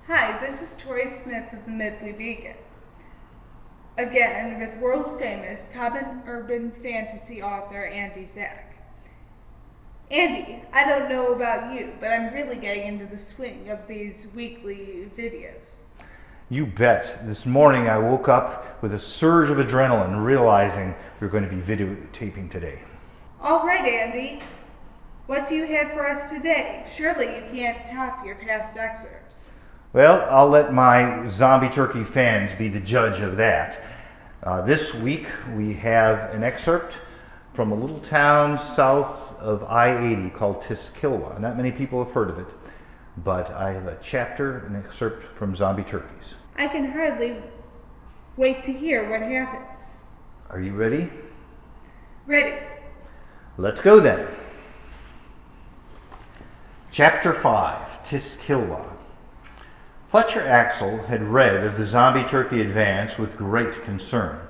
Hi, this is Tori Smith of the Midley Beacon. Again with world-famous common urban fantasy author Andy Zack. Andy, I don't know about you, but I'm really getting into the swing of these weekly videos. You bet. This morning I woke up with a surge of adrenaline, realizing we were going to be videotaping today. All right, Andy. What do you have for us today? Surely you can't top your past excerpts. Well, I'll let my zombie turkey fans be the judge of that. This week we have an excerpt from a little town south of I-80 called Tiskilwa. Not many people have heard of it, but I have a chapter, an excerpt from Zombie Turkeys. I can hardly wait to hear what happens. Are you ready? Ready. Let's go then. Chapter 5, Tiskilwa. Fletcher Axel had read of the zombie turkey advance with great concern.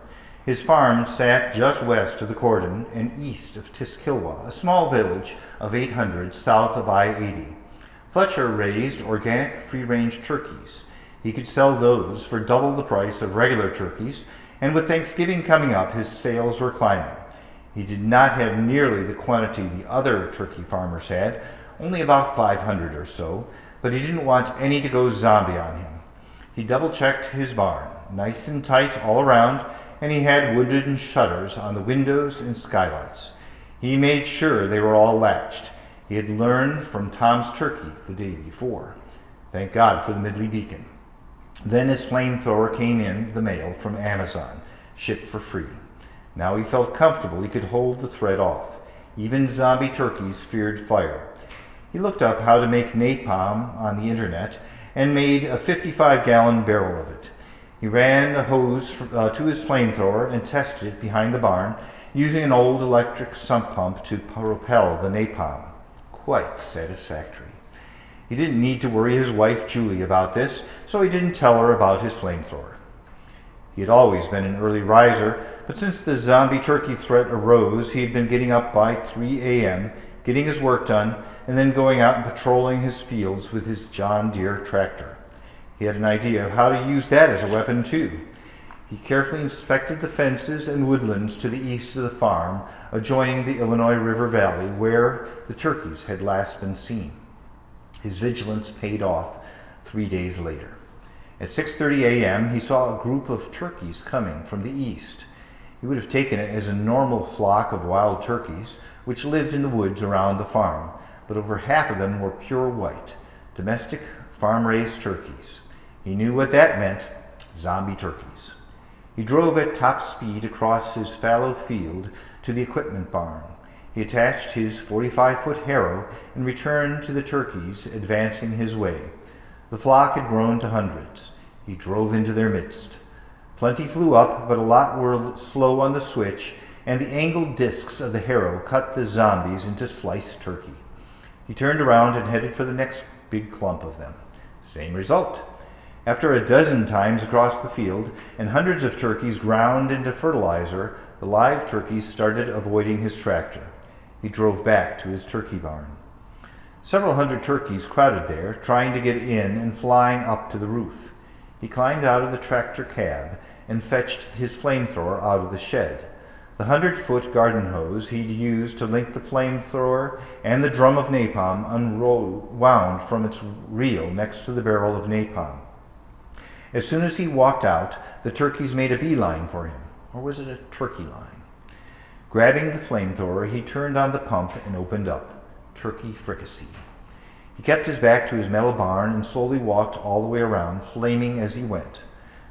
His farm sat just west of the cordon and east of Tiskilwa, a small village of 800 south of I-80. Fletcher raised organic free-range turkeys. He could sell those for double the price of regular turkeys, and with Thanksgiving coming up, his sales were climbing. He did not have nearly the quantity the other turkey farmers had, only about 500 or so, but he didn't want any to go zombie on him. He double-checked his barn, nice and tight all around, and he had wooden shutters on the windows and skylights. He made sure they were all latched. He had learned from Tom's turkey the day before. Thank God for the Midley Beacon. Then his flamethrower came in the mail from Amazon, shipped for free. Now he felt comfortable he could hold the threat off. Even zombie turkeys feared fire. He looked up how to make napalm on the internet and made a 55-gallon barrel of it. He ran a hose to his flamethrower and tested it behind the barn using an old electric sump pump to propel the napalm. Quite satisfactory. He didn't need to worry his wife Julie about this, so he didn't tell her about his flamethrower. He had always been an early riser, but since the zombie turkey threat arose, he had been getting up by 3 a.m., getting his work done, and then going out and patrolling his fields with his John Deere tractor. He had an idea of how to use that as a weapon, too. He carefully inspected the fences and woodlands to the east of the farm, adjoining the Illinois River Valley, where the turkeys had last been seen. His vigilance paid off 3 days later. At 6:30 a.m., he saw a group of turkeys coming from the east. He would have taken it as a normal flock of wild turkeys, which lived in the woods around the farm, but over half of them were pure white, domestic farm-raised turkeys. He knew what that meant: zombie turkeys. He drove at top speed across his fallow field to the equipment barn. He attached his 45-foot harrow and returned to the turkeys advancing his way. The flock had grown to hundreds. He drove into their midst. Plenty flew up, but a lot were slow on the switch, and the angled discs of the harrow cut the zombies into sliced turkey. He turned around and headed for the next big clump of them. Same result. After a dozen times across the field and hundreds of turkeys ground into fertilizer, the live turkeys started avoiding his tractor. He drove back to his turkey barn. Several hundred turkeys crowded there, trying to get in and flying up to the roof. He climbed out of the tractor cab and fetched his flamethrower out of the shed. The 100-foot garden hose he'd used to link the flamethrower and the drum of napalm unwound from its reel next to the barrel of napalm. As soon as he walked out, the turkeys made a beeline for him. Or was it a turkey line? Grabbing the flamethrower, he turned on the pump and opened up. Turkey fricassee. He kept his back to his metal barn and slowly walked all the way around, flaming as he went.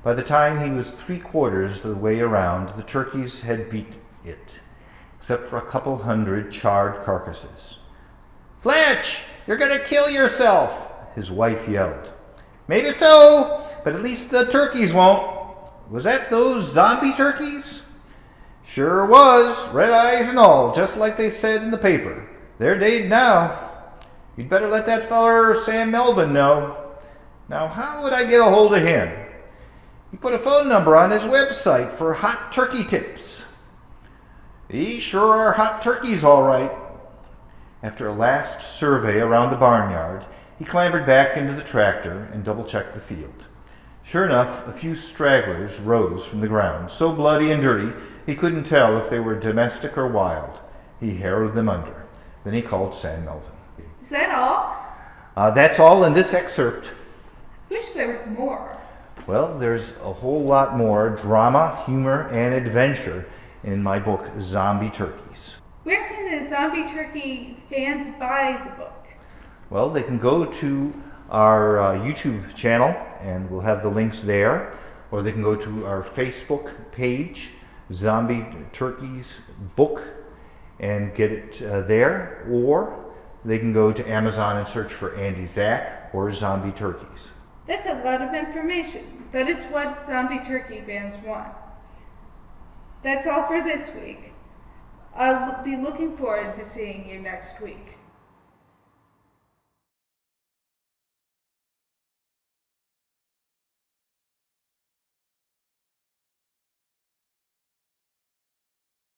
By the time he was 3/4 of the way around, the turkeys had beat it, except for a couple hundred charred carcasses. "Fletch, you're going to kill yourself," his wife yelled. "Maybe so, but at least the turkeys won't." "Was that those zombie turkeys?" "Sure was, red eyes and all, just like they said in the paper. They're dead now. You'd better let that feller Sam Melvin know." "Now how would I get a hold of him?" "He put a phone number on his website for hot turkey tips." "These sure are hot turkeys, all right." After a last survey around the barnyard, He clambered back into the tractor and double-checked the field. Sure enough, a few stragglers rose from the ground, so bloody and dirty he couldn't tell if they were domestic or wild. He harrowed them under. Then he called Sam Melvin. Is that all? That's all in this excerpt. Wish there was more. Well, there's a whole lot more drama, humor, and adventure in my book, Zombie Turkeys. Where can the Zombie Turkey fans buy the book? Well, they can go to our YouTube channel, and we'll have the links there, or they can go to our Facebook page, Zombie Turkeys Book, and get it there, or they can go to Amazon and search for Andy Zack or Zombie Turkeys. That's a lot of information, but it's what Zombie Turkey fans want. That's all for this week. I'll be looking forward to seeing you next week.